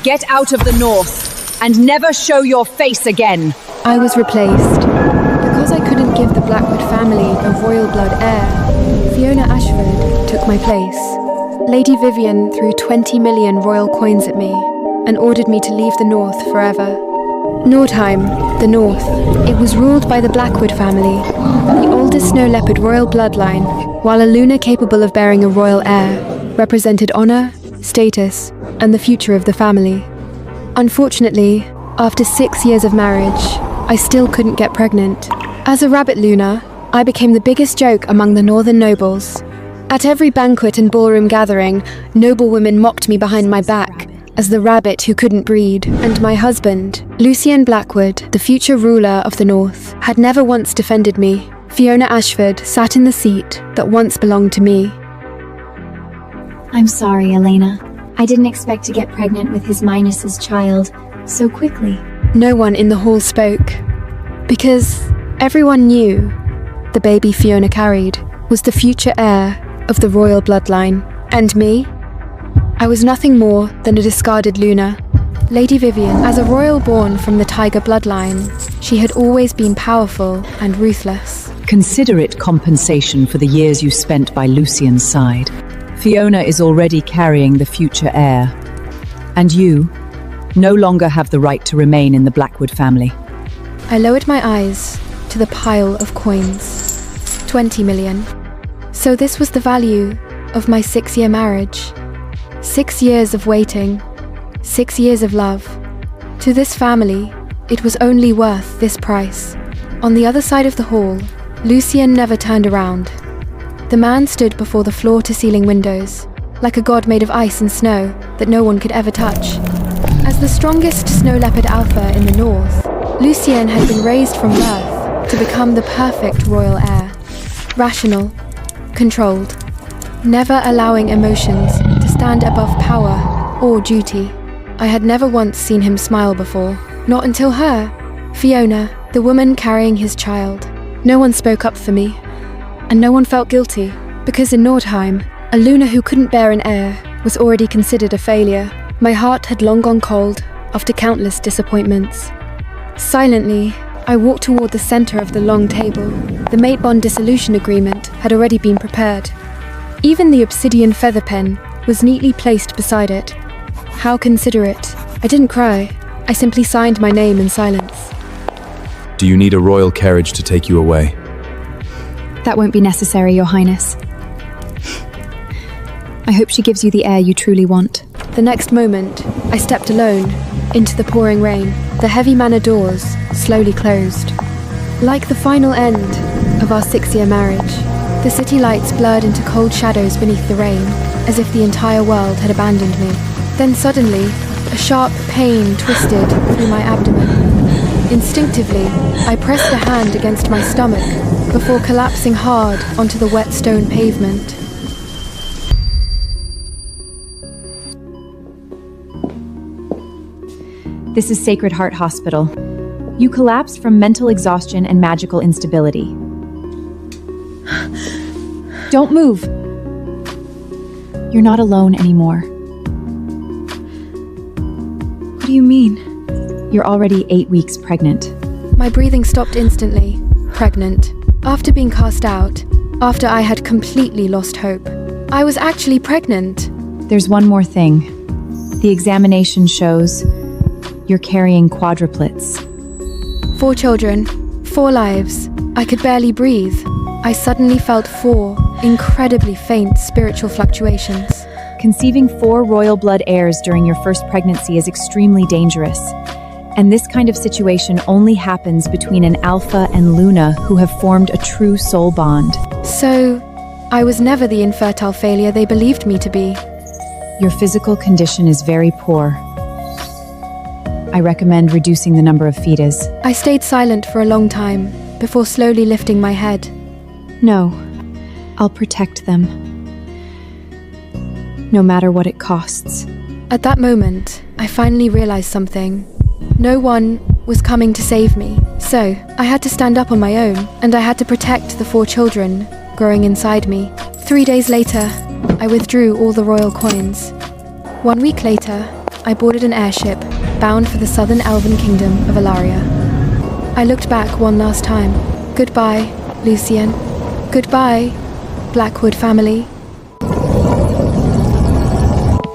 Get out of the north and never show your face again. I was replaced. Because I couldn't give the Blackwood family a royal blood heir, Fiona Ashford took my place. Lady Vivian threw 20 million royal coins at me and ordered me to leave the north forever. Nordheim, the north, it was ruled by the Blackwood family, the oldest Snow Leopard royal bloodline, while a Luna capable of bearing a royal heir represented honor, status, and the future of the family. Unfortunately, after 6 years of marriage, I still couldn't get pregnant. As a rabbit Luna, I became the biggest joke among the northern nobles. At every banquet and ballroom gathering, noblewomen mocked me behind my back as the rabbit who couldn't breed, and my husband, Lucien Blackwood, the future ruler of the north, had never once defended me. Fiona Ashford sat in the seat that once belonged to me. I'm sorry, Elena. I didn't expect to get pregnant with His Minus's child so quickly. No one in the hall spoke, because everyone knew the baby Fiona carried was the future heir of the royal bloodline, and me? I was nothing more than a discarded Luna. Lady Vivian, as a royal born from the tiger bloodline, she had always been powerful and ruthless. Consider it compensation for the years you spent by Lucien's side. Fiona is already carrying the future heir, and you no longer have the right to remain in the Blackwood family. I lowered my eyes to the pile of coins. 20 million. So this was the value of my 6-year marriage. 6 years of waiting, 6 years of love. To this family, it was only worth this price. On the other side of the hall, Lucien never turned around. The man stood before the floor-to-ceiling windows, like a god made of ice and snow that no one could ever touch. As the strongest Snow Leopard Alpha in the north, Lucien had been raised from birth to become the perfect royal heir. Rational, controlled, never allowing emotions to stand above power or duty. I had never once seen him smile before, not until her, Fiona, the woman carrying his child. No one spoke up for me, and no one felt guilty, because in Nordheim, a Luna who couldn't bear an heir was already considered a failure. My heart had long gone cold after countless disappointments. Silently, I walked toward the center of the long table. The mate bond dissolution agreement had already been prepared. Even the obsidian feather pen was neatly placed beside it. How considerate. I didn't cry. I simply signed my name in silence. Do you need a royal carriage to take you away? That won't be necessary, Your Highness. I hope she gives you the heir you truly want. The next moment, I stepped alone into the pouring rain. The heavy manor doors slowly closed. Like the final end of our 6-year marriage, the city lights blurred into cold shadows beneath the rain, as if the entire world had abandoned me. Then suddenly, a sharp pain twisted through my abdomen. Instinctively, I pressed a hand against my stomach before collapsing hard onto the wet stone pavement. This is Sacred Heart Hospital. You collapsed from mental exhaustion and magical instability. Don't move. You're not alone anymore. What do you mean? You're already 8 weeks pregnant. My breathing stopped instantly. Pregnant. After being cast out. After I had completely lost hope. I was actually pregnant. There's one more thing. The examination shows you're carrying quadruplets. 4 children, 4 lives. I could barely breathe. I suddenly felt 4 incredibly faint spiritual fluctuations. Conceiving 4 royal blood heirs during your first pregnancy is extremely dangerous. And this kind of situation only happens between an Alpha and Luna who have formed a true soul bond. So, I was never the infertile failure they believed me to be. Your physical condition is very poor. I recommend reducing the number of fetus. I stayed silent for a long time, before slowly lifting my head. No, I'll protect them. No matter what it costs. At that moment, I finally realized something. No one was coming to save me, so I had to stand up on my own, and I had to protect the 4 children growing inside me. 3 days later, I withdrew all the royal coins. 1 week later, I boarded an airship bound for the southern elven kingdom of Alaria. I looked back one last time. Goodbye, Lucien. Goodbye, Blackwood family.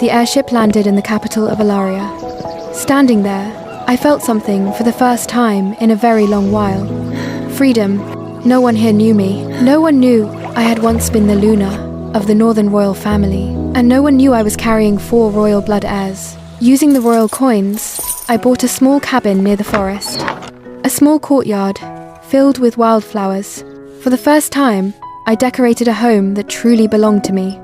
The airship landed in the capital of Alaria. Standing there, I felt something for the first time in a very long while. Freedom. No one here knew me. No one knew I had once been the Luna of the Northern Royal family, and no one knew I was carrying 4 royal blood heirs. Using the royal coins, I bought a small cabin near the forest. A small courtyard filled with wildflowers. For the first time, I decorated a home that truly belonged to me.